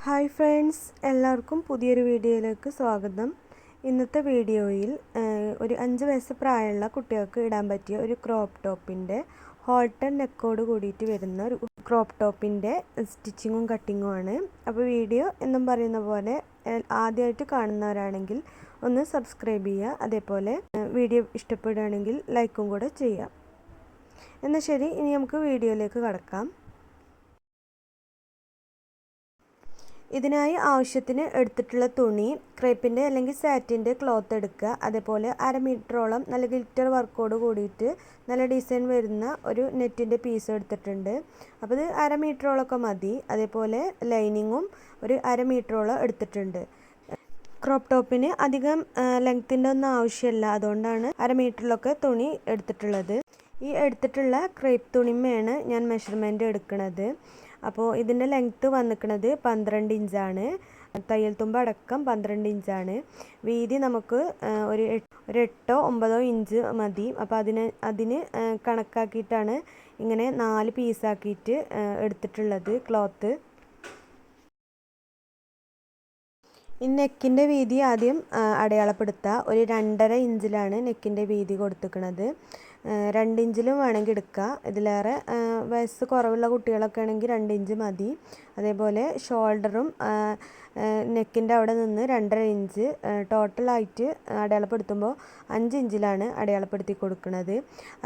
Hi friends, എല്ലാവർക്കും പുതിയൊരു വീഡിയോയിലേക്ക് സ്വാഗതം. ഇന്നത്തെ വീഡിയോയിൽ ഒരു 5 വയസ്സ് പ്രായമുള്ള കുട്ടികൾക്ക് ഇടാൻ പറ്റിയ ഒരു ക്രോപ്പ് ടോപ്പിൻ്റെ ഹോൾട്ടൺ നെക്കോട് കൂടിയിട്ട് വരുന്ന ഒരു ക്രോപ്പ് ടോപ്പിൻ്റെ സ്റ്റിച്ചിങ്ങും കട്ടിങ്ങും ആണ്. അപ്പോൾ വീഡിയോ എന്നും പറയുന്ന പോലെ ആദ്യമായിട്ട് കാണുന്നവരാണെങ്കിൽ ഒന്ന് സബ്സ്ക്രൈബ് ചെയ്യുക. അതേപോലെ വീഡിയോ ഇഷ്ടപ്പെടുകയാണെങ്കിൽ ലൈക്കും കൂടെ ചെയ്യാം. എന്നാൽ ശരി, ഇനി നമുക്ക് വീഡിയോയിലേക്ക് കടക്കാം. ഇതിനായി ആവശ്യത്തിന് എടുത്തിട്ടുള്ള തുണി ക്രേപ്പിൻ്റെ അല്ലെങ്കിൽ സാറ്റിൻ്റെ ക്ലോത്ത് എടുക്കുക. അതേപോലെ 1/2 മീറ്ററോളം നല്ല ഗ്ലിറ്റർ വർക്കോട് കൂടിയിട്ട് നല്ല ഡിസൈൻ വരുന്ന ഒരു നെറ്റിൻ്റെ പീസ് എടുത്തിട്ടുണ്ട്. അപ്പോൾ ഇത് 1/2 മീറ്ററോളമൊക്കെ മതി. അതേപോലെ ലൈനിങ്ങും ഒരു 1/2 മീറ്ററോളം എടുത്തിട്ടുണ്ട്. ക്രോപ്പ് ടോപ്പിന് അധികം ലെങ്ത്തിൻ്റെ ഒന്നും ആവശ്യമില്ല, അതുകൊണ്ടാണ് 1/2 മീറ്ററിലൊക്കെ തുണി എടുത്തിട്ടുള്ളത്. ഈ എടുത്തിട്ടുള്ള ക്രേപ്പ് തുണിമയാണ് ഞാൻ മെഷർമെൻറ്റ് എടുക്കുന്നത്. അപ്പോൾ ഇതിൻ്റെ ലെങ്ത്ത് വന്നിക്കുന്നത് 12 ഇഞ്ചാണ്. തയ്യൽ തുമ്പ് അടക്കം 12 ഇഞ്ചാണ്. വീതി നമുക്ക് ഒരു 8-9 ഇഞ്ച് മതി. അപ്പോൾ അതിന് കണക്കാക്കിയിട്ടാണ് ഇങ്ങനെ 4 പീസാക്കിയിട്ട് എടുത്തിട്ടുള്ളത് ക്ലോത്ത്. ഈ നെക്കിൻ്റെ വീതി ആദ്യം അടയാളപ്പെടുത്തുക. ഒരു 2.5 ഇഞ്ചിലാണ് നെക്കിൻ്റെ വീതി കൊടുത്തിരിക്കുന്നത്. 2 ഇഞ്ചിലും വേണമെങ്കിൽ എടുക്കുക. ഇതിലേറെ വയസ്സ് കുറവുള്ള കുട്ടികളൊക്കെ ആണെങ്കിൽ 2 ഇഞ്ച് മതി. അതേപോലെ ഷോൾഡറും നെക്കിൻ്റെ അവിടെ നിന്ന് 2.5 ഇഞ്ച് ടോട്ടലായിട്ട് അടയാളപ്പെടുത്തുമ്പോൾ 5 ഇഞ്ചിലാണ് അടയാളപ്പെടുത്തി കൊടുക്കുന്നത്.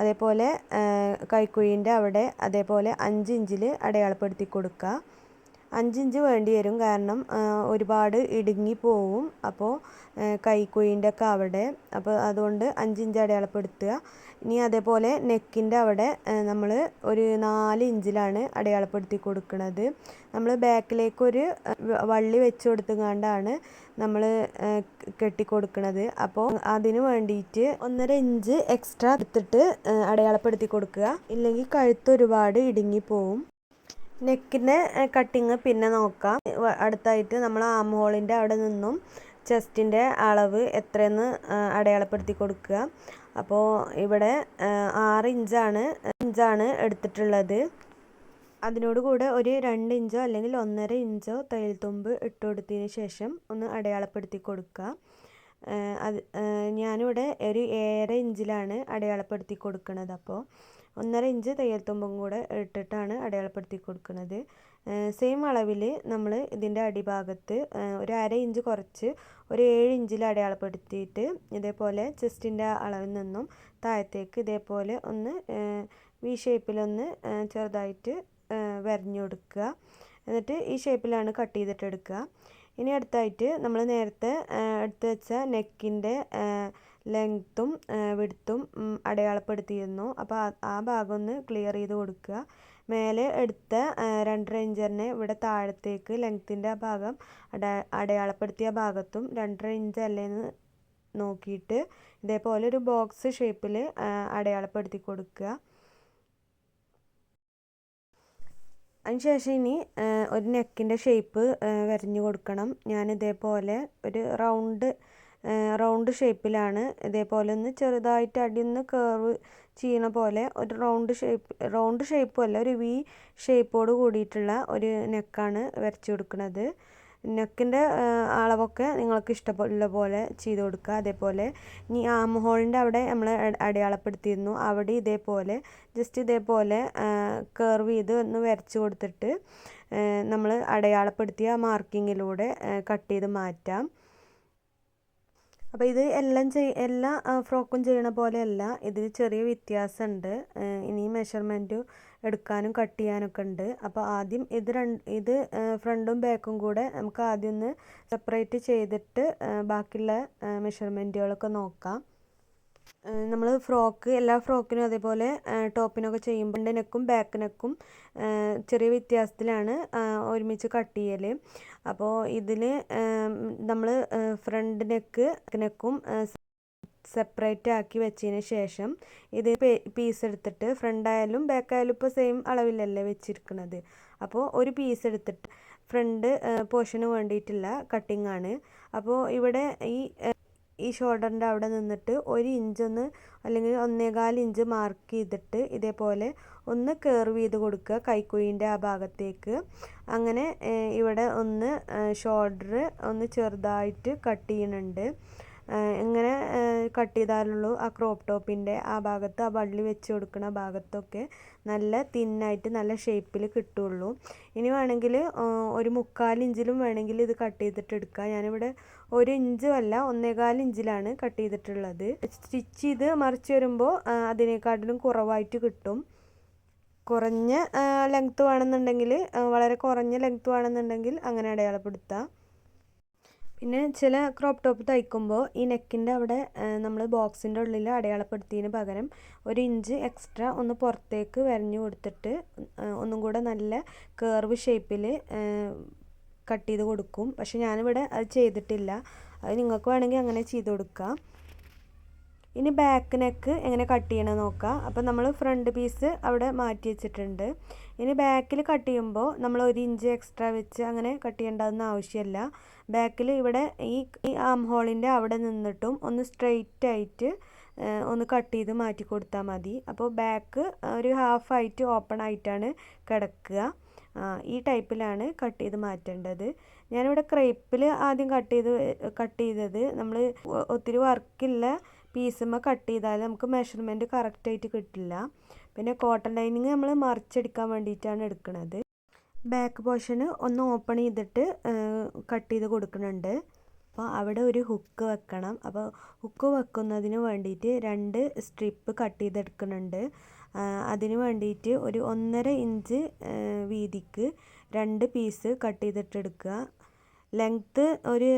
അതേപോലെ കൈക്കുഴീൻ്റെ അവിടെ അതേപോലെ 5 ഇഞ്ചിൽ അടയാളപ്പെടുത്തി കൊടുക്കുക. 5 ഇഞ്ച് വേണ്ടി വരും, കാരണം ഒരുപാട് ഇടുങ്ങി പോവും അപ്പോൾ കൈക്കുഴീൻ്റെ ഒക്കെ അവിടെ. അപ്പോൾ അതുകൊണ്ട് 5 ഇഞ്ച് അടയാളപ്പെടുത്തുക. ഇനി അതേപോലെ നെക്കിൻ്റെ അവിടെ നമ്മൾ ഒരു 4 ഇഞ്ചിലാണ് അടയാളപ്പെടുത്തി കൊടുക്കുന്നത്. നമ്മൾ ബാക്കിലേക്കൊരു വള്ളി വെച്ച് കൊടുത്തുകൊണ്ടാണ് നമ്മൾ കെട്ടിക്കൊടുക്കുന്നത്. അപ്പോൾ അതിന് വേണ്ടിയിട്ട് 1.5 ഇഞ്ച് എക്സ്ട്രാ എടുത്തിട്ട് അടയാളപ്പെടുത്തി കൊടുക്കുക, ഇല്ലെങ്കിൽ കഴുത്ത് ഒരുപാട് ഇടുങ്ങി പോവും. നെക്കിൻ്റെ കട്ടിങ് പിന്നെ നോക്കാം. അടുത്തായിട്ട് നമ്മൾ ആം ഹോളിൻ്റെ അവിടെ നിന്നും ചെസ്റ്റിൻ്റെ അളവ് എത്രയെന്ന് അടയാളപ്പെടുത്തി കൊടുക്കുക. അപ്പോൾ ഇവിടെ 6 ഇഞ്ചാണ് എടുത്തിട്ടുള്ളത്. അതിനോട് കൂടെ ഒരു 2 ഇഞ്ചോ അല്ലെങ്കിൽ 1.5 ഇഞ്ചോ തയ്യൽ തുമ്പ് ഇട്ട് കൊടുത്തതിന് ശേഷം ഒന്ന് അടയാളപ്പെടുത്തി കൊടുക്കുക. ഞാനിവിടെ ഒരു 7.5 ഇഞ്ചിലാണ് അടയാളപ്പെടുത്തി കൊടുക്കുന്നത്. അപ്പോൾ 1.5 ഇഞ്ച് തയ്യൽ തുമ്പും കൂടെ ഇട്ടിട്ടാണ് അടയാളപ്പെടുത്തി കൊടുക്കുന്നത്. സെയിം അളവിൽ നമ്മൾ ഇതിൻ്റെ അടിഭാഗത്ത് ഒരു 1/2 ഇഞ്ച് കുറച്ച് ഒരു 7 ഇഞ്ചിൽ അടയാളപ്പെടുത്തിയിട്ട് ഇതേപോലെ ചെസ്റ്റിൻ്റെ അളവിൽ നിന്നും താഴത്തേക്ക് ഇതേപോലെ ഒന്ന് വി ഷേപ്പിലൊന്ന് ചെറുതായിട്ട് വരഞ്ഞു കൊടുക്കുക. എന്നിട്ട് ഈ ഷേപ്പിലാണ് കട്ട് ചെയ്തിട്ട് എടുക്കുക. ഇനി അടുത്തായിട്ട് നമ്മൾ നേരത്തെ എടുത്ത് വെച്ച നെക്കിൻ്റെ ലെങ്ത്തും വിഡ്ത്തും അടയാളപ്പെടുത്തിയിരുന്നു. അപ്പോൾ ആ ഭാഗം ഒന്ന് ക്ലിയർ ചെയ്ത് കൊടുക്കുക. മേലെ എടുത്ത 2.5 ഇഞ്ച് തന്നെ ഇവിടെ താഴത്തേക്ക് ലെങ്ത്തിൻ്റെ ആ ഭാഗം അടയാളപ്പെടുത്തിയ ഭാഗത്തും 2.5 ഇഞ്ച് അല്ലേന്ന് നോക്കിയിട്ട് ഇതേപോലെ ഒരു ബോക്സ് ഷേപ്പിൽ അടയാളപ്പെടുത്തി കൊടുക്കുക. അതിനുശേഷം ഇനി ഒരു നെക്കിൻ്റെ ഷേപ്പ് വരഞ്ഞു കൊടുക്കണം. ഞാൻ ഇതേപോലെ ഒരു റൗണ്ട് ഷേപ്പിലാണ് ഇതേപോലെ ഒന്ന് ചെറുതായിട്ട് അടിയൊന്ന് കേർവ് ചെയ്യണ പോലെ ഒരു റൗണ്ട് ഷേപ്പും അല്ല, ഒരു വി ഷേപ്പോട് കൂടിയിട്ടുള്ള ഒരു നെക്കാണ് വരച്ചു കൊടുക്കുന്നത്. നെക്കിൻ്റെ അളവൊക്കെ നിങ്ങൾക്ക് ഇഷ്ടമുള്ള പോലെ ചെയ്ത് കൊടുക്കുക. അതേപോലെ ഇനി ആം ഹോളിൻ്റെ അവിടെ നമ്മൾ അടയാളപ്പെടുത്തിയിരുന്നു. അവിടെ ഇതേപോലെ ജസ്റ്റ് ഇതേപോലെ കേർവ് ചെയ്ത് ഒന്ന് വരച്ച് കൊടുത്തിട്ട് നമ്മൾ അടയാളപ്പെടുത്തിയ മാർക്കിങ്ങിലൂടെ കട്ട് ചെയ്ത് മാറ്റാം. അപ്പോൾ ഇത് എല്ലാ ഫ്രോക്കും ചെയ്യണ പോലെയല്ല, ഇതിൽ ചെറിയ വ്യത്യാസമുണ്ട്. ഇനി മെഷർമെൻറ്റ് എടുക്കാനും കട്ട് ചെയ്യാനൊക്കെ ഉണ്ട്. അപ്പോൾ ആദ്യം ഇത് ഫ്രണ്ടും ബാക്കും കൂടെ നമുക്ക് ആദ്യം ഒന്ന് സെപ്പറേറ്റ് ചെയ്തിട്ട് ബാക്കിയുള്ള മെഷർമെൻറ്റുകളൊക്കെ നോക്കാം. നമ്മൾ എല്ലാ ഫ്രോക്കിനും അതേപോലെ ടോപ്പിനൊക്കെ ചെയ്യുമ്പോൾ നെക്കും ബാക്ക് നെക്കും ചെറിയ വ്യത്യാസത്തിലാണ് ഒരുമിച്ച് കട്ട് ചെയ്യൽ. അപ്പോൾ ഇതിൽ നമ്മൾ ഫ്രണ്ട് നെക്കും സെപ്പറേറ്റ് ആക്കി വെച്ചതിന് ശേഷം ഇത് പീസ് എടുത്തിട്ട് ഫ്രണ്ടായാലും ബാക്കായാലും ഇപ്പോൾ സെയിം അളവിലല്ലേ വെച്ചിരിക്കുന്നത്. അപ്പോൾ ഒരു പീസ് എടുത്തിട്ട് ഫ്രണ്ട് പോർഷന് വേണ്ടിയിട്ടുള്ള കട്ടിംഗ് ആണ്. അപ്പോൾ ഇവിടെ ഈ ഷോൾഡറിൻ്റെ അവിടെ നിന്നിട്ട് 1 ഇഞ്ചൊന്ന് അല്ലെങ്കിൽ 1.25 ഇഞ്ച് മാർക്ക് ചെയ്തിട്ട് ഇതേപോലെ ഒന്ന് കർവ് ചെയ്ത് കൊടുക്കുക കൈക്കുഴിൻ്റെ ആ ഭാഗത്തേക്ക്. അങ്ങനെ ഇവിടെ ഒന്ന് ഷോൾഡർ ഒന്ന് ചെറുതായിട്ട് കട്ട് ചെയ്യുന്നുണ്ട്. ഇങ്ങനെ കട്ട് ചെയ്താലുള്ളൂ ആ ക്രോപ്പ് ടോപ്പിൻ്റെ ആ ഭാഗത്ത്, ആ വള്ളി വെച്ച് കൊടുക്കുന്ന ഭാഗത്തൊക്കെ നല്ല തിന്നായിട്ട് നല്ല ഷേപ്പിൽ കിട്ടുള്ളൂ. ഇനി വേണമെങ്കിൽ ഒരു 3/4 ഇഞ്ചിലും വേണമെങ്കിൽ ഇത് കട്ട് ചെയ്തിട്ട് എടുക്കാം. ഞാനിവിടെ 1 ഇഞ്ചും അല്ല 1.25 ഇഞ്ചിലാണ് കട്ട് ചെയ്തിട്ടുള്ളത്. സ്റ്റിച്ച് ചെയ്ത് മറിച്ച് വരുമ്പോൾ അതിനേക്കാട്ടിലും കുറവായിട്ട് കിട്ടും. കുറഞ്ഞ ലെങ്ത്ത് വേണമെന്നുണ്ടെങ്കിൽ, വളരെ കുറഞ്ഞ ലെങ്ത്ത് വേണമെന്നുണ്ടെങ്കിൽ അങ്ങനെ അടയാളപ്പെടുത്താം. പിന്നെ ചില ക്രോപ്പ് ടോപ്പ് തയ്ക്കുമ്പോൾ ഈ നെക്കിൻ്റെ അവിടെ നമ്മൾ ബോക്സിൻ്റെ ഉള്ളിൽ അടയാളപ്പെടുത്തിയതിന് പകരം 1 ഇഞ്ച് എക്സ്ട്രാ ഒന്ന് പുറത്തേക്ക് വരഞ്ഞു കൊടുത്തിട്ട് ഒന്നും കൂടെ നല്ല കർവ് ഷേപ്പിൽ കട്ട് ചെയ്ത് കൊടുക്കും. പക്ഷെ ഞാനിവിടെ അത് ചെയ്തിട്ടില്ല. അത് നിങ്ങൾക്ക് വേണമെങ്കിൽ അങ്ങനെ ചെയ്ത് കൊടുക്കാം. ഇനി ബാക്ക് നെക്ക് എങ്ങനെ കട്ട് ചെയ്യണം നോക്കാം. അപ്പോൾ നമ്മൾ ഫ്രണ്ട് പീസ് അവിടെ മാറ്റി വെച്ചിട്ടുണ്ട്. ഇനി ബാക്കിൽ കട്ട് ചെയ്യുമ്പോൾ നമ്മൾ 1 ഇഞ്ച് എക്സ്ട്രാ വെച്ച് അങ്ങനെ കട്ട് ചെയ്യേണ്ടതെന്ന് ആവശ്യമില്ല. ബാക്കിൽ ഇവിടെ ഈ ആം ഹോളിൻ്റെ അവിടെ നിന്നിട്ടും ഒന്ന് സ്ട്രെയിറ്റ് ആയിട്ട് ഒന്ന് കട്ട് ചെയ്ത് മാറ്റി കൊടുത്താൽ മതി. അപ്പോൾ ബാക്ക് ഒരു ഹാഫായിട്ട് ഓപ്പൺ ആയിട്ടാണ് കിടക്കുക. ഈ ടൈപ്പിലാണ് കട്ട് ചെയ്ത് മാറ്റേണ്ടത്. ഞാനിവിടെ ക്രേപ്പിൽ ആദ്യം കട്ട് ചെയ്തത് നമ്മൾ ഒത്തിരി വർക്കില്ല പീസുമ്മ കട്ട് ചെയ്താൽ നമുക്ക് മെഷർമെൻറ്റ് കറക്റ്റായിട്ട് കിട്ടില്ല. പിന്നെ കോട്ടൺ ലൈനിങ് നമ്മൾ മറിച്ചെടുക്കാൻ വേണ്ടിയിട്ടാണ് എടുക്കുന്നത്. ബാക്ക് പോർഷന് ഒന്ന് ഓപ്പൺ ചെയ്തിട്ട് കട്ട് ചെയ്ത് കൊടുക്കുന്നുണ്ട്. അപ്പോൾ അവിടെ ഒരു ഹുക്ക് വെക്കണം. അപ്പോൾ ഹുക്ക് വെക്കുന്നതിന് വേണ്ടിയിട്ട് 2 സ്ട്രിപ്പ് കട്ട് ചെയ്തെടുക്കുന്നുണ്ട്. അതിന് വേണ്ടിയിട്ട് ഒരു 1.5 ഇഞ്ച് വീതിക്ക് 2 പീസ് കട്ട് ചെയ്തിട്ടെടുക്കുക. ലെങ്ത്ത് ഒരു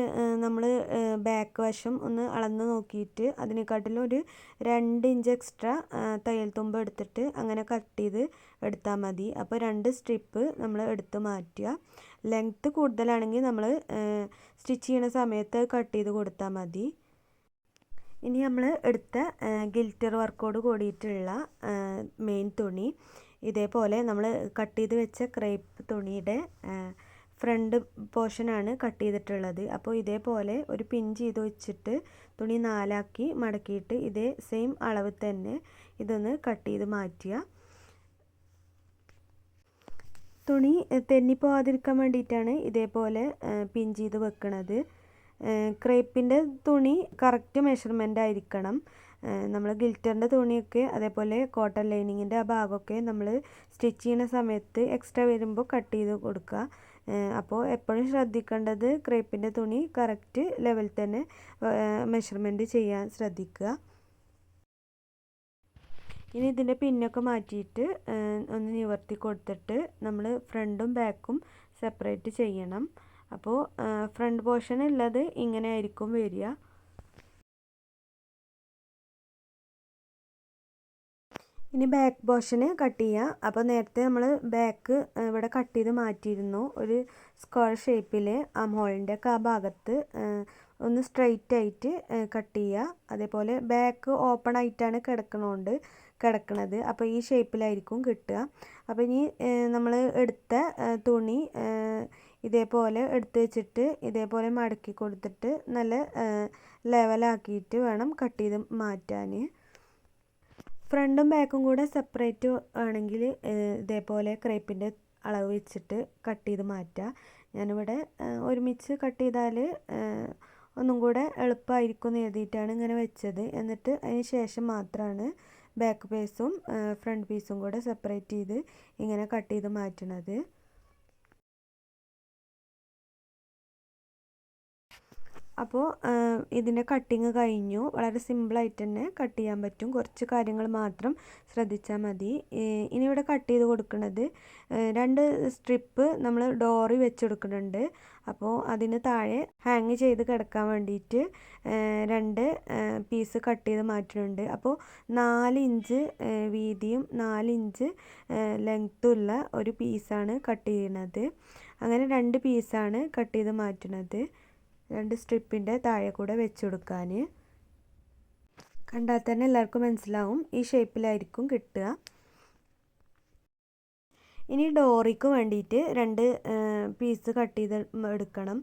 നമ്മൾ ബാക്ക് വശം ഒന്ന് അളന്ന് നോക്കിയിട്ട് അതിനെക്കാട്ടിലും ഒരു 2 ഇഞ്ച് എക്സ്ട്രാ തയ്യൽ തുമ്പ് എടുത്തിട്ട് അങ്ങനെ കട്ട് ചെയ്ത് എടുത്താൽ മതി. അപ്പോൾ 2 സ്ട്രിപ്പ് നമ്മൾ എടുത്ത് മാറ്റുക. ലെങ്ത്ത് കൂടുതലാണെങ്കിൽ നമ്മൾ സ്റ്റിച്ച് ചെയ്യുന്ന സമയത്ത് കട്ട് ചെയ്ത് കൊടുത്താൽ മതി. ഇനി നമ്മൾ എടുത്ത ഗിൽറ്റർ വർക്കോട് കൂടിയിട്ടുള്ള മെയിൻ തുണി ഇതേപോലെ നമ്മൾ കട്ട് ചെയ്ത് വെച്ച ക്രേപ്പ് തുണിയുടെ ഫ്രണ്ട് പോർഷനാണ് കട്ട് ചെയ്തിട്ടുള്ളത്. അപ്പോൾ ഇതേപോലെ ഒരു പിൻ ചെയ്ത് വെച്ചിട്ട് തുണി 4ആക്കി മടക്കിയിട്ട് ഇതേ സെയിം അളവ് തന്നെ ഇതൊന്ന് കട്ട് ചെയ്ത് മാറ്റുക. തുണി തെന്നിപ്പോവാതിരിക്കാൻ വേണ്ടിയിട്ടാണ് ഇതേപോലെ പിൻ ചെയ്ത് വെക്കുന്നത്. ക്രേപ്പിൻ്റെ തുണി കറക്റ്റ് മെഷർമെൻ്റ് ആയിരിക്കണം. നമ്മൾ ഗിൽറ്ററിൻ്റെ തുണിയൊക്കെ അതേപോലെ കോട്ടൺ ലൈനിങ്ങിൻ്റെ ആ ഭാഗമൊക്കെ നമ്മൾ സ്റ്റിച്ച് ചെയ്യുന്ന സമയത്ത് എക്സ്ട്രാ വരുമ്പോൾ കട്ട് ചെയ്ത് കൊടുക്കുക. അപ്പോൾ എപ്പോഴും ശ്രദ്ധിക്കേണ്ടത് ക്രേപ്പിൻ്റെ തുണി കറക്റ്റ് ലെവൽ തന്നെ മെഷർമെൻറ്റ് ചെയ്യാൻ ശ്രദ്ധിക്കുക. ഇനി ഇതിൻ്റെ പിന്നൊക്കെ മാറ്റിയിട്ട് ഒന്ന് നിവർത്തി കൊടുത്തിട്ട് നമ്മൾ ഫ്രണ്ടും ബാക്കും സെപ്പറേറ്റ് ചെയ്യണം. അപ്പോൾ ഫ്രണ്ട് പോർഷൻ ഉള്ളത് ഇങ്ങനെ ആയിരിക്കും വരിക. ഇനി ബാക്ക് പോർഷന് കട്ട് ചെയ്യുക. അപ്പോൾ നേരത്തെ നമ്മൾ ബാക്ക് ഇവിടെ കട്ട് ചെയ്ത് മാറ്റിയിരുന്നു. ഒരു സ്ക്വയർ ഷേപ്പിൽ ആം ഹോളിൻ്റെ ഒക്കെ ആ ഭാഗത്ത് ഒന്ന് സ്ട്രെയിറ്റ് ആയിട്ട് കട്ട് ചെയ്യുക. അതേപോലെ ബാക്ക് ഓപ്പൺ ആയിട്ടാണ് കിടക്കണത്. അപ്പോൾ ഈ ഷേപ്പിലായിരിക്കും കിട്ടുക. അപ്പോൾ ഇനി നമ്മൾ എടുത്ത തുണി ഇതേപോലെ എടുത്ത് വെച്ചിട്ട് ഇതേപോലെ മടക്കി കൊടുത്തിട്ട് നല്ല ലെവലാക്കിയിട്ട് വേണം കട്ട് ചെയ്ത് മാറ്റാൻ. ഫ്രണ്ടും ബാക്കും കൂടെ സെപ്പറേറ്റ് ആണെങ്കിൽ ഇതേപോലെ ക്രേപ്പിൻ്റെ അളവ് വെച്ചിട്ട് കട്ട് ചെയ്ത് മാറ്റുക. ഞാനിവിടെ ഒരുമിച്ച് കട്ട് ചെയ്താൽ ഒന്നും കൂടെ എളുപ്പമായിരിക്കും എന്ന് എഴുതിയിട്ടാണ് ഇങ്ങനെ വെച്ചത്. എന്നിട്ട് അതിന് ശേഷം മാത്രമാണ് ബാക്ക് പീസും ഫ്രണ്ട് പീസും കൂടെ സെപ്പറേറ്റ് ചെയ്ത് ഇങ്ങനെ കട്ട് ചെയ്ത് മാറ്റണത്. അപ്പോൾ ഇതിൻ്റെ കട്ടിങ് കഴിഞ്ഞു. വളരെ സിമ്പിളായിട്ട് തന്നെ കട്ട് ചെയ്യാൻ പറ്റും. കുറച്ച് കാര്യങ്ങൾ മാത്രം ശ്രദ്ധിച്ചാൽ മതി. ഇനി ഇവിടെ കട്ട് ചെയ്ത് കൊടുക്കുന്നത് 2 സ്ട്രിപ്പ് നമ്മൾ ഡോറി വെച്ച് കൊടുക്കുന്നുണ്ട്. അപ്പോൾ അതിന് താഴെ ഹാങ് ചെയ്ത് കിടക്കാൻ വേണ്ടിയിട്ട് 2 പീസ് കട്ട് ചെയ്ത് മാറ്റുന്നുണ്ട്. അപ്പോൾ 4 ഇഞ്ച് വീതിയും 4 ഇഞ്ച് ലെങ്ത്തുള്ള ഒരു പീസാണ് കട്ട് ചെയ്യുന്നത്. അങ്ങനെ 2 പീസാണ് കട്ട് ചെയ്ത് മാറ്റുന്നത്. 2 സ്ട്രിപ്പിൻ്റെ താഴെ കൂടെ വെച്ച് കൊടുക്കാൻ. കണ്ടാൽ തന്നെ എല്ലാവർക്കും മനസ്സിലാവും ഈ ഷേപ്പിലായിരിക്കും കിട്ടുക. ഇനി ഡോറിക്ക് വേണ്ടിയിട്ട് 2 പീസ് കട്ട് ചെയ്ത് എടുക്കണം.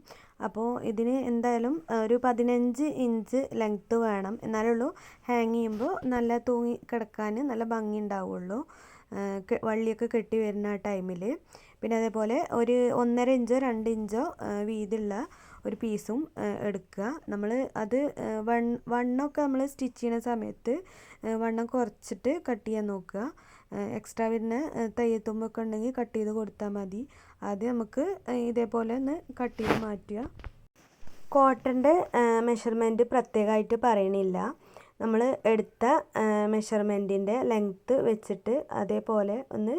അപ്പോൾ ഇതിന് എന്തായാലും ഒരു 15 ഇഞ്ച് ലെങ്ത്ത് വേണം. എന്നാലുള്ളൂ ഹാങ് ചെയ്യുമ്പോൾ നല്ല തൂങ്ങി കിടക്കാൻ നല്ല ഭംഗി ഉണ്ടാവുള്ളൂ, വള്ളിയൊക്കെ കെട്ടി വരുന്ന ടൈമിൽ. പിന്നെ അതേപോലെ ഒരു 1.5 ഇഞ്ചോ 2 ഇഞ്ചോ വീതിയുള്ള ഒരു പീസും എടുക്കുക. നമ്മൾ അത് വണ്ണമൊക്കെ നമ്മൾ സ്റ്റിച്ച് ചെയ്യുന്ന സമയത്ത് വണ്ണം കുറച്ചിട്ട് കട്ട് ചെയ്യാൻ നോക്കുക. എക്സ്ട്രാ വരുന്ന തയ്യത്തുമ്പൊക്കെ ഉണ്ടെങ്കിൽ കട്ട് ചെയ്ത് കൊടുത്താൽ മതി. ആദ്യം നമുക്ക് ഇതേപോലെ ഒന്ന് കട്ട് ചെയ്ത് മാറ്റുക. കോട്ടൻ്റെ മെഷർമെൻറ്റ് പ്രത്യേകമായിട്ട് പറയണില്ല. നമ്മൾ എടുത്ത മെഷർമെൻറ്റിൻ്റെ ലെങ്ത്ത് വെച്ചിട്ട് അതേപോലെ ഒന്ന്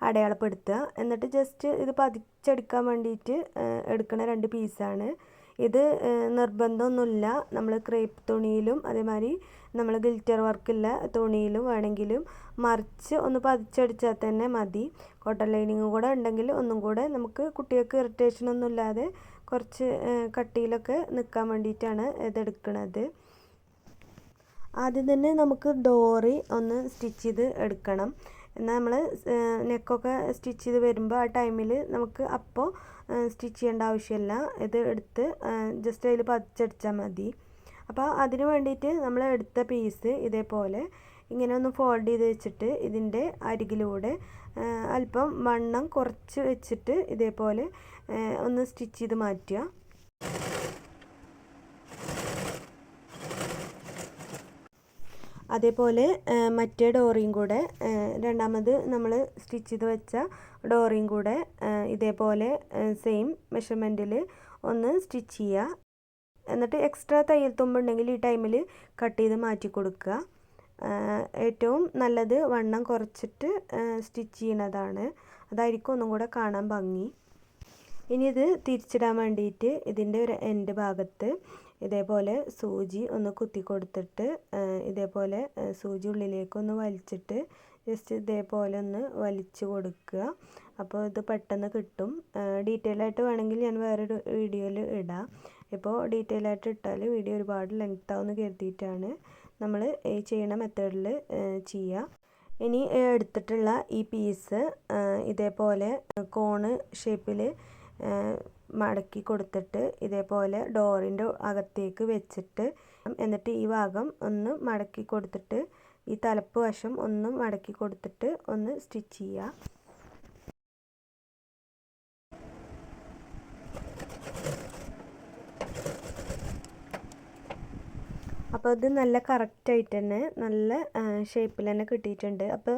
അടയാളപ്പെടുത്തുക. എന്നിട്ട് ജസ്റ്റ് ഇത് പതിച്ചെടുക്കാൻ വേണ്ടിയിട്ട് എടുക്കുന്ന 2 പീസാണ് ഇത്. നിർബന്ധമൊന്നുമില്ല, നമ്മൾ ക്രേപ്പ് തുണിയിലും അതേമാതിരി നമ്മൾ ഗിൽറ്റർ വർക്കുള്ള തുണിയിലും വേണമെങ്കിലും മറിച്ച് ഒന്ന് പതിച്ചടിച്ചാൽ തന്നെ മതി. കോട്ടൺ ലൈനിങ്ങും കൂടെ ഉണ്ടെങ്കിൽ ഒന്നും കൂടെ നമുക്ക് കുട്ടികൾക്ക് ഇറിറ്റേഷനൊന്നും ഇല്ലാതെ കുറച്ച് കട്ടിയിലൊക്കെ നിൽക്കാൻ വേണ്ടിയിട്ടാണ് ഇതെടുക്കുന്നത്. ആദ്യം തന്നെ നമുക്ക് ഡോറി ഒന്ന് സ്റ്റിച്ച് ചെയ്ത് എടുക്കണം. എന്നാൽ നമ്മൾ നെക്കൊക്കെ സ്റ്റിച്ച് ചെയ്ത് വരുമ്പോൾ ആ ടൈമിൽ നമുക്ക് അപ്പോൾ സ്റ്റിച്ച് ചെയ്യേണ്ട ആവശ്യമില്ല. ഇത് എടുത്ത് ജസ്റ്റ് അതിൽ പതിച്ചടിച്ചാൽ മതി. അപ്പോൾ അതിന് വേണ്ടിയിട്ട് നമ്മൾ എടുത്ത പീസ് ഇതേപോലെ ഇങ്ങനെ ഒന്ന് ഫോൾഡ് ചെയ്ത് വെച്ചിട്ട് ഇതിൻ്റെ അരികിലൂടെ അല്പം വണ്ണം കുറച്ച് വെച്ചിട്ട് ഇതേപോലെ ഒന്ന് സ്റ്റിച്ച് ചെയ്ത് മാറ്റുക. അതേപോലെ മറ്റേ ഡോറിയും കൂടെ രണ്ടാമത് നമ്മൾ സ്റ്റിച്ച് ചെയ്ത് വെച്ച ഡോറിയും കൂടെ ഇതേപോലെ സെയിം മെഷർമെൻറ്റിൽ ഒന്ന് സ്റ്റിച്ച് ചെയ്യുക. എന്നിട്ട് എക്സ്ട്രാ തയ്യൽ തുമ്പുണ്ടെങ്കിൽ ഈ ടൈമിൽ കട്ട് ചെയ്ത് മാറ്റി കൊടുക്കുക. ഏറ്റവും നല്ലത് വണ്ണം കുറച്ചിട്ട് സ്റ്റിച്ച് ചെയ്യുന്നതാണ്, അതായിരിക്കും ഒന്നും കൂടെ കാണാൻ ഭംഗി. ഇനി ഇത് തിരിച്ചിടാൻ വേണ്ടിയിട്ട് ഇതിൻ്റെ ഒരു എൻഡ് ഭാഗത്ത് ഇതേപോലെ സൂചി ഒന്ന് കുത്തി കൊടുത്തിട്ട് ഇതേപോലെ സൂചി ഉള്ളിലേക്കൊന്ന് വലിച്ചിട്ട് ജസ്റ്റ് ഇതേപോലെ ഒന്ന് വലിച്ചു കൊടുക്കുക. അപ്പോൾ ഇത് പെട്ടെന്ന് കിട്ടും. ഡീറ്റെയിൽ ആയിട്ട് വേണമെങ്കിൽ ഞാൻ വേറൊരു വീഡിയോയിൽ ഇടാം. ഇപ്പോൾ ഡീറ്റെയിൽ ആയിട്ട് ഇട്ടാൽ വീഡിയോ ഒരുപാട് ലെങ്ത് ആവുമെന്ന് കരുതിയിട്ടാണ് നമ്മൾ ഈ ചെയ്യണ മെത്തേഡിൽ ചെയ്യുക. ഇനി എടുത്തിട്ടുള്ള ഈ പീസ് ഇതേപോലെ കോണ് ഷേപ്പിൽ മടക്കി കൊടുത്തിട്ട് ഇതേപോലെ ഡോറിൻ്റെ അകത്തേക്ക് വെച്ചിട്ട് എന്നിട്ട് ഈ ഭാഗം ഒന്ന് മടക്കി കൊടുത്തിട്ട് ഈ തലപ്പ് വശം ഒന്ന് മടക്കി കൊടുത്തിട്ട് ഒന്ന് സ്റ്റിച്ച് ചെയ്യുക. അപ്പോൾ ഇത് നല്ല കറക്റ്റായിട്ട് തന്നെ നല്ല ഷേപ്പിൽ തന്നെ കിട്ടിയിട്ടുണ്ട്. അപ്പോൾ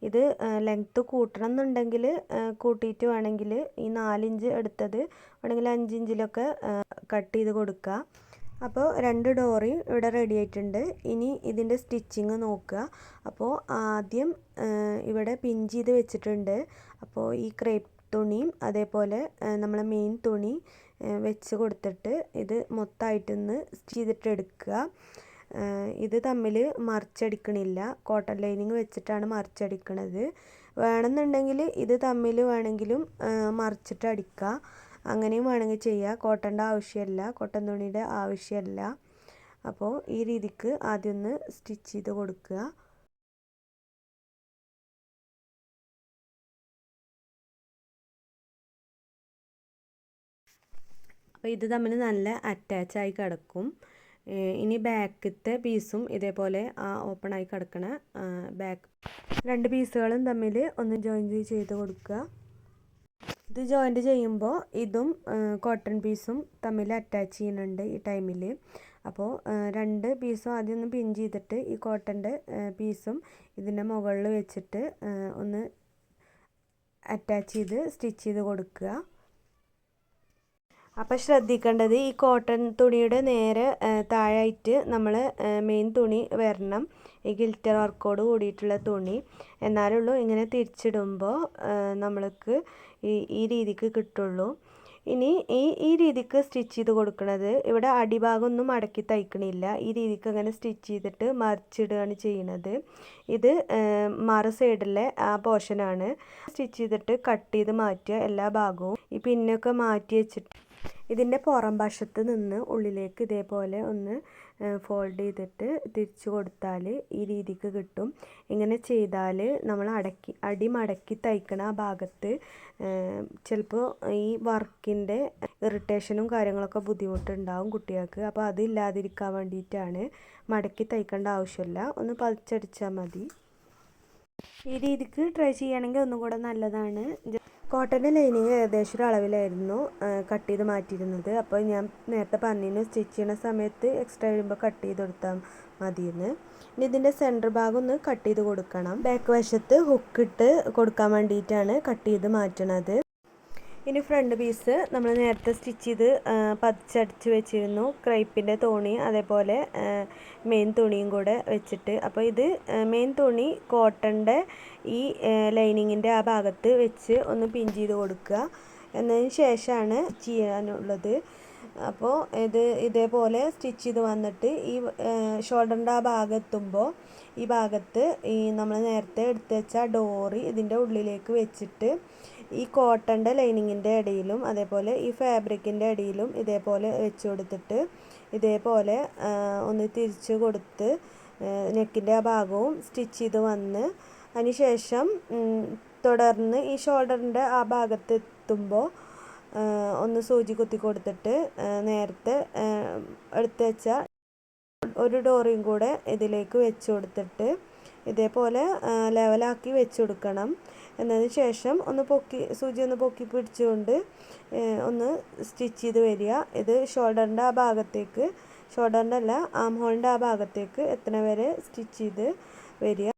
ഇത് ലെങ്ത്ത് കൂട്ടണം എന്നുണ്ടെങ്കിൽ കൂട്ടിയിട്ട് വേണമെങ്കിൽ ഈ 4 ഇഞ്ച് എടുത്തത് വേണമെങ്കിൽ 5 ഇഞ്ചിലൊക്കെ കട്ട് ചെയ്ത് കൊടുക്കുക. അപ്പോൾ 2 ഡോറി ഇവിടെ റെഡി ആയിട്ടുണ്ട്. ഇനി ഇതിൻ്റെ സ്റ്റിച്ചിങ് നോക്കുക. അപ്പോൾ ആദ്യം ഇവിടെ പിൻ ചെയ്ത് വെച്ചിട്ടുണ്ട്. അപ്പോൾ ഈ ക്രേപ്പ് തുണിയും അതേപോലെ നമ്മളെ മെയിൻ തുണി വെച്ച് കൊടുത്തിട്ട് ഇത് മൊത്തമായിട്ടൊന്ന് സ്റ്റിച്ച് ചെയ്തിട്ട് എടുക്കുക. ഇത് തമ്മിൽ മറിച്ചടിക്കണില്ല, കോട്ടൺ ലൈനിങ് വെച്ചിട്ടാണ് മറിച്ചടിക്കണത്. വേണമെന്നുണ്ടെങ്കിൽ ഇത് തമ്മിൽ വേണമെങ്കിലും മറിച്ചിട്ട് അടിക്കുക, അങ്ങനെയും വേണമെങ്കിൽ ചെയ്യുക. കോട്ടൻ്റെ ആവശ്യമില്ല, കോട്ടൺ തുണിയുടെ ആവശ്യമില്ല. അപ്പോൾ ഈ രീതിക്ക് ആദ്യം ഒന്ന് സ്റ്റിച്ച് ചെയ്ത് കൊടുക്കുക. അപ്പോൾ ഇത് തമ്മിൽ നല്ല അറ്റാച്ചായി കിടക്കും. ഇനി ബാക്കത്തെ പീസും ഇതേപോലെ ഓപ്പൺ ആയി കിടക്കണ ബാക്ക് 2 പീസുകളും തമ്മിൽ ഒന്ന് ജോയിൻറ്റ് ചെയ്ത് കൊടുക്കുക. ഇത് ജോയിൻറ്റ് ചെയ്യുമ്പോൾ ഇതും കോട്ടൺ പീസും തമ്മിൽ അറ്റാച്ച് ചെയ്യുന്നുണ്ട് ഈ ടൈമിൽ. അപ്പോൾ 2 പീസും ആദ്യം ഒന്ന് പിൻ ചെയ്തിട്ട് ഈ കോട്ടൻ്റെ പീസും ഇതിൻ്റെ മുകളിൽ വെച്ചിട്ട് ഒന്ന് അറ്റാച്ച് ചെയ്ത് സ്റ്റിച്ച് ചെയ്ത് കൊടുക്കുക. അപ്പോൾ ശ്രദ്ധിക്കേണ്ടത് ഈ കോട്ടൺ തുണിയുടെ നേരെ താഴായിട്ട് നമ്മൾ മെയിൻ തുണി വരണം, ഈ ഗിൽറ്റർ വർക്കോട് കൂടിയിട്ടുള്ള തുണി. എന്നാലുള്ളൂ ഇങ്ങനെ തിരിച്ചിടുമ്പോൾ നമ്മൾക്ക് ഈ രീതിക്ക് കിട്ടുള്ളൂ. ഇനി ഈ രീതിക്ക് സ്റ്റിച്ച് ചെയ്ത് കൊടുക്കുന്നത്, ഇവിടെ അടിഭാഗം ഒന്നും മടക്കി തയ്ക്കണില്ല, ഈ രീതിക്ക് അങ്ങനെ സ്റ്റിച്ച് ചെയ്തിട്ട് മറിച്ചിടുകയാണ് ചെയ്യുന്നത്. ഇത് മറു സൈഡിലെ ആ പോർഷനാണ്. സ്റ്റിച്ച് ചെയ്തിട്ട് കട്ട് ചെയ്ത് മാറ്റുക എല്ലാ ഭാഗവും. ഈ പിന്നൊക്കെ മാറ്റി വെച്ചിട്ട് ഇതിൻ്റെ പുറം വശത്ത് നിന്ന് ഉള്ളിലേക്ക് ഇതേപോലെ ഒന്ന് ഫോൾഡ് ചെയ്തിട്ട് തിരിച്ചു കൊടുത്താൽ ഈ രീതിക്ക് കിട്ടും. ഇങ്ങനെ ചെയ്താൽ നമ്മൾ അടി മടക്കി തയ്ക്കണ ആ ഭാഗത്ത് ചിലപ്പോൾ ഈ വർക്കിൻ്റെ ഇറിറ്റേഷനും കാര്യങ്ങളൊക്കെ ബുദ്ധിമുട്ടുണ്ടാവും കുട്ടികൾക്ക്. അപ്പോൾ അതില്ലാതിരിക്കാൻ വേണ്ടിയിട്ടാണ്. മടക്കി തയ്ക്കേണ്ട ആവശ്യമില്ല, ഒന്ന് പതിച്ചടിച്ചാൽ മതി. ഈ രീതിക്ക് ട്രൈ ചെയ്യുകയാണെങ്കിൽ ഒന്നും കൂടെ നല്ലതാണ്. കോട്ടൻ്റെ ലൈനിങ് ഏകദേശം ഒരു അളവിലായിരുന്നു കട്ട് ചെയ്ത് മാറ്റിയിരുന്നത്. അപ്പോൾ ഞാൻ നേരത്തെ പറഞ്ഞിരുന്നു സ്റ്റിച്ച് ചെയ്യുന്ന സമയത്ത് എക്സ്ട്രാ വരുമ്പോൾ കട്ട് ചെയ്ത് കൊടുത്താൽ മതിയെന്ന്. ഇനി ഇതിൻ്റെ സെൻറ്റർ ഭാഗം ഒന്ന് കട്ട് ചെയ്ത് കൊടുക്കണം. ബാക്ക് വശത്ത് ഹുക്കിട്ട് കൊടുക്കാൻ വേണ്ടിയിട്ടാണ് കട്ട് ചെയ്ത് മാറ്റണത്. ഇനി ഫ്രണ്ട് പീസ് നമ്മൾ നേരത്തെ സ്റ്റിച്ച് ചെയ്ത് പതിച്ചടിച്ച് വെച്ചിരുന്നു, ക്രൈപ്പിൻ്റെ തുണി അതേപോലെ മെയിൻ തുണിയും കൂടെ വെച്ചിട്ട്. അപ്പോൾ ഇത് മെയിൻ തുണി കോട്ടൻ്റെ ഈ ലൈനിങ്ങിൻ്റെ ആ ഭാഗത്ത് വെച്ച് ഒന്ന് പിൻ ചെയ്ത് കൊടുക്കുക. എന്നതിന് ശേഷമാണ് ചെയ്യാനുള്ളത്. അപ്പോൾ ഇതേപോലെ സ്റ്റിച്ച് ചെയ്ത് വന്നിട്ട് ഈ ഷോൾഡറിൻ്റെ ആ ഭാഗം എത്തുമ്പോൾ ഈ ഭാഗത്ത് ഈ നമ്മൾ നേരത്തെ എടുത്ത് വെച്ച ഡോറി ഇതിൻ്റെ ഉള്ളിലേക്ക് വെച്ചിട്ട് ഈ കോട്ടൻ്റെ ലൈനിങ്ങിൻ്റെ ഇടയിലും അതേപോലെ ഈ ഫാബ്രിക്കിൻ്റെ ഇടയിലും ഇതേപോലെ വെച്ച് കൊടുത്തിട്ട് ഇതേപോലെ ഒന്ന് തിരിച്ച് കൊടുത്ത് നെക്കിൻ്റെ ആ ഭാഗവും സ്റ്റിച്ച് ചെയ്ത് വന്ന് അതിന് ശേഷം തുടർന്ന് ഈ ഷോൾഡറിൻ്റെ ആ ഭാഗത്ത് എത്തുമ്പോൾ ഒന്ന് സൂചി കുത്തി കൊടുത്തിട്ട് നേരത്തെ എടുത്ത് വെച്ച ഒരു ഡോറിയും കൂടെ ഇതിലേക്ക് വെച്ച് കൊടുത്തിട്ട് ഇതേപോലെ ലെവലാക്കി വെച്ച് കൊടുക്കണം. എന്നതിന് ശേഷം ഒന്ന് സൂചി ഒന്ന് പൊക്കി പിടിച്ചുകൊണ്ട് ഒന്ന് സ്റ്റിച്ച് ചെയ്ത് വരിക. ഇത് ഷോൾഡറിൻ്റെ ആ ഭാഗത്തേക്ക്, ഷോൾഡറിൻ്റെ അല്ല ആം ഹോളിൻ്റെ ആ ഭാഗത്തേക്ക് എത്തണ വരെ സ്റ്റിച്ച് ചെയ്ത് വരിക.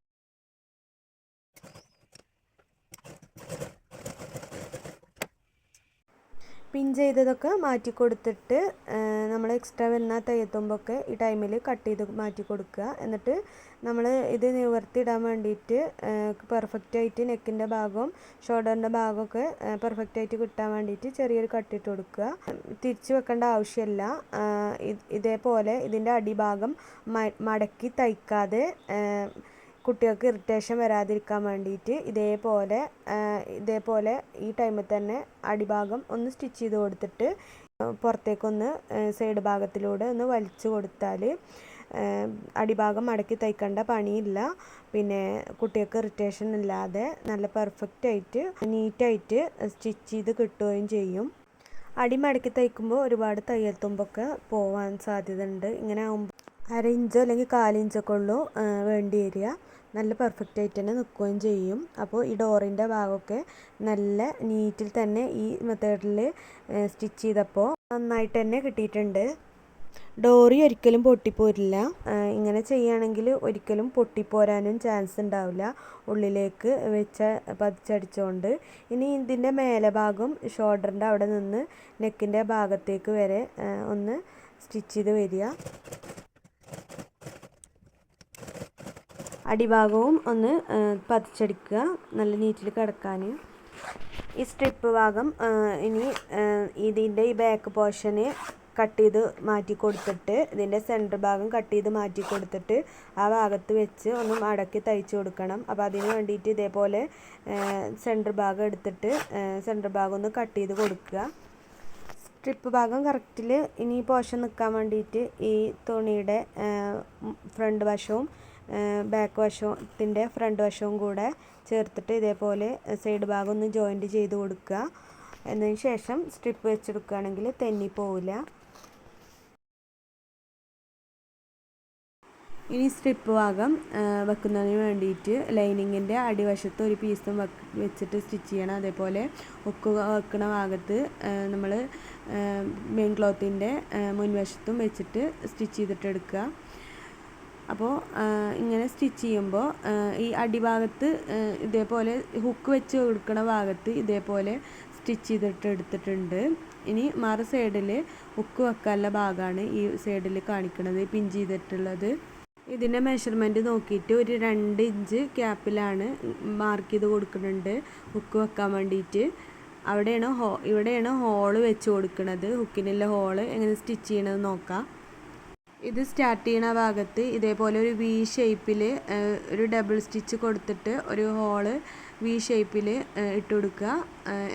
പിൻ ചെയ്തതൊക്കെ മാറ്റി കൊടുത്തിട്ട് നമ്മൾ എക്സ്ട്രാ വരുന്ന തയ്യത്തുമ്പൊക്കെ ഈ ടൈമിൽ കട്ട് ചെയ്ത് മാറ്റി കൊടുക്കുക. എന്നിട്ട് നമ്മൾ ഇത് നിവർത്തിയിടാൻ വേണ്ടിയിട്ട് പെർഫെക്റ്റായിട്ട് നെക്കിൻ്റെ ഭാഗവും ഷോൾഡറിൻ്റെ ഭാഗമൊക്കെ പെർഫെക്റ്റായിട്ട് കിട്ടാൻ വേണ്ടിയിട്ട് ചെറിയൊരു കട്ടിട്ട് കൊടുക്കുക. തിരിച്ച് വെക്കേണ്ട ആവശ്യമില്ല. ഇതേപോലെ ഇതിൻ്റെ അടിഭാഗം മടക്കി തയ്ക്കാതെ കുട്ടികൾക്ക് ഇറിറ്റേഷൻ വരാതിരിക്കാൻ വേണ്ടിയിട്ട് ഇതേപോലെ ഈ ടൈമിൽ തന്നെ അടിഭാഗം ഒന്ന് സ്റ്റിച്ച് ചെയ്ത് കൊടുത്തിട്ട് പുറത്തേക്കൊന്ന് സൈഡ് ഭാഗത്തിലൂടെ ഒന്ന് വലിച്ചു കൊടുത്താൽ അടിഭാഗം മടക്കി തയ്ക്കേണ്ട പണിയില്ല. പിന്നെ കുട്ടികൾക്ക് ഇറിറ്റേഷൻ ഇല്ലാതെ നല്ല പെർഫെക്റ്റായിട്ട് നീറ്റായിട്ട് സ്റ്റിച്ച് ചെയ്ത് കിട്ടുകയും ചെയ്യും. അടി മടക്കി തയ്ക്കുമ്പോൾ ഒരുപാട് തയ്യൽ തുമ്പൊക്കെ പോവാൻ സാധ്യതയുണ്ട്. ഇങ്ങനെ ആകുമ്പോൾ 1/2 ഇഞ്ചോ അല്ലെങ്കിൽ 1/4 ഇഞ്ചൊക്കെ ഉള്ളൂ വേണ്ടി വരിക. നല്ല പെർഫെക്റ്റായിട്ട് തന്നെ നിൽക്കുകയും ചെയ്യും. അപ്പോൾ ഈ ഡോറിൻ്റെ ഭാഗമൊക്കെ നല്ല നീറ്റിൽ തന്നെ ഈ മെത്തേഡിൽ സ്റ്റിച്ച് ചെയ്തപ്പോൾ നന്നായിട്ട് തന്നെ കിട്ടിയിട്ടുണ്ട്. ഡോറി ഒരിക്കലും പൊട്ടിപ്പോരില്ല. ഇങ്ങനെ ചെയ്യുകയാണെങ്കിൽ ഒരിക്കലും പൊട്ടിപ്പോരാനും ചാൻസ് ഉണ്ടാവില്ല, ഉള്ളിലേക്ക് പതിച്ചടിച്ചുകൊണ്ട്. ഇനി ഇതിൻ്റെ മേലെ ഭാഗം ഷോൾഡറിൻ്റെ അവിടെ നിന്ന് നെക്കിൻ്റെ ഭാഗത്തേക്ക് വരെ ഒന്ന് സ്റ്റിച്ച് ചെയ്ത് വരിക. അടിഭാഗവും ഒന്ന് പതിച്ചടിക്കുക നല്ല നീറ്റിൽ കിടക്കാൻ. ഈ സ്ട്രിപ്പ് ഭാഗം ഇനി ഇതിൻ്റെ ഈ ബാക്ക് പോർഷന് കട്ട് ചെയ്ത് മാറ്റി കൊടുത്തിട്ട് ഇതിൻ്റെ സെൻറ്റർ ഭാഗം കട്ട് ചെയ്ത് മാറ്റി കൊടുത്തിട്ട് ആ ഭാഗത്ത് വെച്ച് ഒന്ന് മടക്കി തയ്ച്ച് കൊടുക്കണം. അപ്പോൾ അതിന് വേണ്ടിയിട്ട് ഇതേപോലെ സെൻറ്റർ ഭാഗം എടുത്തിട്ട് സെൻറ്റർ ഭാഗം ഒന്ന് കട്ട് ചെയ്ത് കൊടുക്കുക. സ്ട്രിപ്പ് ഭാഗം കറക്റ്റിൽ ഇനി പോർഷൻ നിൽക്കാൻ വേണ്ടിയിട്ട് ഈ തുണിയുടെ ഫ്രണ്ട് വശവും ബാക്ക് വശത്തിൻ്റെ ഫ്രണ്ട് വശവും കൂടെ ചേർത്തിട്ട് ഇതേപോലെ സൈഡ് ഭാഗം ഒന്ന് ജോയിൻറ്റ് ചെയ്ത് കൊടുക്കുക. എന്നതിന് ശേഷം സ്ട്രിപ്പ് വെച്ചെടുക്കുകയാണെങ്കിൽ തെന്നിപ്പോവില്ല. ഇനി സ്ട്രിപ്പ് ഭാഗം വെക്കുന്നതിന് വേണ്ടിയിട്ട് ലൈനിങ്ങിൻ്റെ അടിവശത്ത് ഒരു പീസും വെച്ചിട്ട് സ്റ്റിച്ച് ചെയ്യണം. അതേപോലെ ഹുക്ക് വെക്കുന്ന ഭാഗത്ത് നമ്മൾ മെയിൻ ക്ലോത്തിൻ്റെ മുൻവശത്തും വെച്ചിട്ട് സ്റ്റിച്ച് ചെയ്തിട്ട് എടുക്കുക. അപ്പോൾ ഇങ്ങനെ സ്റ്റിച്ച് ചെയ്യുമ്പോൾ ഈ അടിഭാഗത്ത് ഇതേപോലെ ഹുക്ക് വെച്ച് കൊടുക്കുന്ന ഭാഗത്ത് ഇതേപോലെ സ്റ്റിച്ച് ചെയ്തിട്ട് എടുത്തിട്ടുണ്ട്. ഇനി മറു സൈഡിൽ ഹുക്ക് വെക്കാനുള്ള ഭാഗമാണ് ഈ സൈഡിൽ കാണിക്കുന്നത്, പിൻ ചെയ്തിട്ടുള്ളത്. ഇതിൻ്റെ മെഷർമെൻറ്റ് നോക്കിയിട്ട് ഒരു 2 ഇഞ്ച് ക്യാപ്പിലാണ് മാർക്ക് ചെയ്ത് കൊടുക്കുന്നുണ്ട് ഹുക്ക് വെക്കാൻ വേണ്ടിയിട്ട്. ഇവിടെയാണ് ഹോള് വെച്ച് കൊടുക്കുന്നത്. ഹുക്കിനുള്ള ഹോള് എങ്ങനെ സ്റ്റിച്ച് ചെയ്യണമെന്ന് നോക്കാം. ഇത് സ്റ്റാർട്ട് ചെയ്യുന്ന ഭാഗത്ത് ഇതേപോലെ ഒരു വി ഷേപ്പിൽ ഒരു ഡബിൾ സ്റ്റിച്ച് കൊടുത്തിട്ട് ഒരു ഹോള് വി ഷേപ്പിൽ ഇട്ട് കൊടുക്കുക.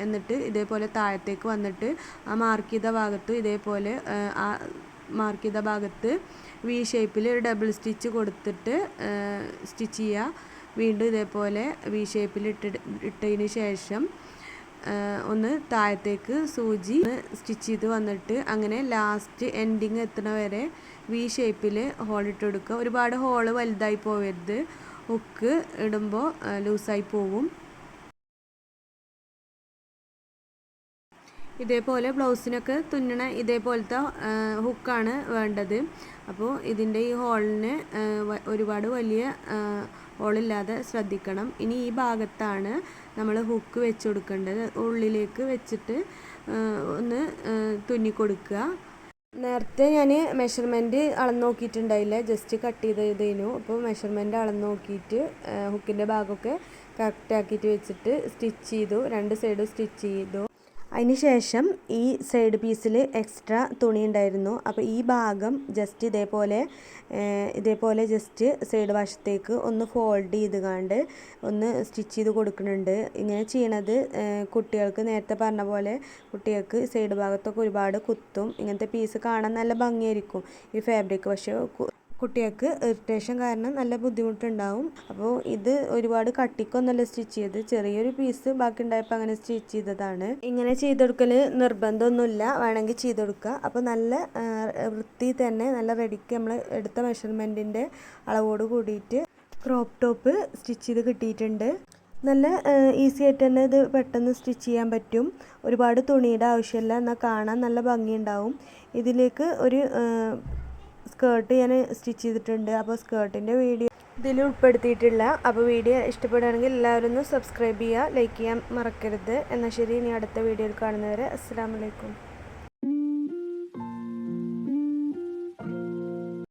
എന്നിട്ട് ഇതേപോലെ താഴത്തേക്ക് വന്നിട്ട് ആ മാർക്ക് ചെയ്ത ഭാഗത്ത് ഇതേപോലെ ആ മാർക്ക് ചെയ്ത ഭാഗത്ത് വി ഷേപ്പിൽ ഒരു ഡബിൾ സ്റ്റിച്ച് കൊടുത്തിട്ട് സ്റ്റിച്ച് ചെയ്യുക. വീണ്ടും ഇതേപോലെ വി ഷേപ്പിൽ ഇട്ടതിന് ശേഷം ഒന്ന് താഴത്തേക്ക് സൂചി സ്റ്റിച്ച് ചെയ്ത് വന്നിട്ട് അങ്ങനെ ലാസ്റ്റ് എൻഡിങ് എത്തുന്ന വരെ വി ഷേപ്പിൽ ഹോൾ ഇട്ട് കൊടുക്കുക. ഒരുപാട് ഹോള് വലുതായി പോവരുത്, ഹുക്ക് ഇടുമ്പോൾ ലൂസായി പോവും. ഇതേപോലെ ബ്ലൗസിനൊക്കെ തുന്നണ ഇതേപോലത്തെ ഹുക്കാണ് വേണ്ടത്. അപ്പോൾ ഇതിൻ്റെ ഈ ഹോളിന് ഒരുപാട് വലിയ ഹോളില്ലാതെ ശ്രദ്ധിക്കണം. ഇനി ഈ ഭാഗത്താണ് നമ്മൾ ഹുക്ക് വെച്ച് കൊടുക്കേണ്ടത്. ഉള്ളിലേക്ക് വെച്ചിട്ട് ഒന്ന് തുന്നി കൊടുക്കുക. നേരത്തെ ഞാൻ മെഷർമെൻറ്റ് അളന്ന് നോക്കിയിട്ടുണ്ടായില്ല, ജസ്റ്റ് കട്ട് ചെയ്തതിനു. അപ്പോൾ മെഷർമെൻറ്റ് അളന്ന് നോക്കിയിട്ട് ഹുക്കിൻ്റെ ഭാഗമൊക്കെ കറക്റ്റാക്കിയിട്ട് വെച്ചിട്ട് സ്റ്റിച്ച് ചെയ്തു, രണ്ട് സൈഡും സ്റ്റിച്ച് ചെയ്തു. അതിന് ശേഷം ഈ സൈഡ് പീസിൽ എക്സ്ട്രാ തുണി ഉണ്ടായിരുന്നു. അപ്പോൾ ഈ ഭാഗം ജസ്റ്റ് ഇതേപോലെ ജസ്റ്റ് സൈഡ് വശത്തേക്ക് ഒന്ന് ഫോൾഡ് ചെയ്ത് കണ്ട് ഒന്ന് സ്റ്റിച്ച് ചെയ്ത് കൊടുക്കുന്നുണ്ട്. ഇങ്ങനെ ചെയ്യണത് കുട്ടികൾക്ക് നേരത്തെ പറഞ്ഞ പോലെ കുട്ടികൾക്ക് സൈഡ് ഭാഗത്തൊക്കെ ഒരുപാട് കുത്തും. ഇങ്ങനത്തെ പീസ് കാണാൻ നല്ല ഭംഗിയായിരിക്കും ഈ ഫാബ്രിക്, പക്ഷേ കുട്ടികൾക്ക് ഇറിറ്റേഷൻ കാരണം നല്ല ബുദ്ധിമുട്ടുണ്ടാവും. അപ്പോൾ ഇത് ഒരുപാട് കട്ടിക്കൊന്നല്ല സ്റ്റിച്ച് ചെയ്ത്, ചെറിയൊരു പീസ് ബാക്കി ഉണ്ടായപ്പോൾ അങ്ങനെ സ്റ്റിച്ച് ചെയ്തതാണ്. ഇങ്ങനെ ചെയ്തെടുക്കൽ നിർബന്ധമൊന്നുമില്ല, വേണമെങ്കിൽ ചെയ്തെടുക്കുക. അപ്പോൾ നല്ല വൃത്തി തന്നെ നല്ല റെഡിക്ക് നമ്മൾ എടുത്ത മെഷർമെൻറ്റിൻ്റെ അളവോട് കൂടിയിട്ട് ക്രോപ്പ് ടോപ്പ് സ്റ്റിച്ച് ചെയ്ത് കിട്ടിയിട്ടുണ്ട്. നല്ല ഈസി ആയിട്ട് തന്നെ ഇത് പെട്ടെന്ന് സ്റ്റിച്ച് ചെയ്യാൻ പറ്റും. ഒരുപാട് തുണിയുടെ ആവശ്യമില്ല, എന്നാൽ കാണാൻ നല്ല ഭംഗിയുണ്ടാവും. ഇതിലേക്ക് ഒരു സ്കേർട്ട് ഞാൻ സ്റ്റിച്ച് ചെയ്തിട്ടുണ്ട്. അപ്പോൾ സ്കേർട്ടിൻ്റെ വീഡിയോ ഇതിൽ ഉൾപ്പെടുത്തിയിട്ടില്ല. അപ്പോൾ വീഡിയോ ഇഷ്ടപ്പെടുകയാണെങ്കിൽ എല്ലാവരും ഒന്ന് സബ്സ്ക്രൈബ് ചെയ്യുക, ലൈക്ക് ചെയ്യാൻ മറക്കരുത്. എന്നാൽ ശരി, ഇനി അടുത്ത വീഡിയോയിൽ കാണുന്നവരെ അസ്സലാമു അലൈക്കും.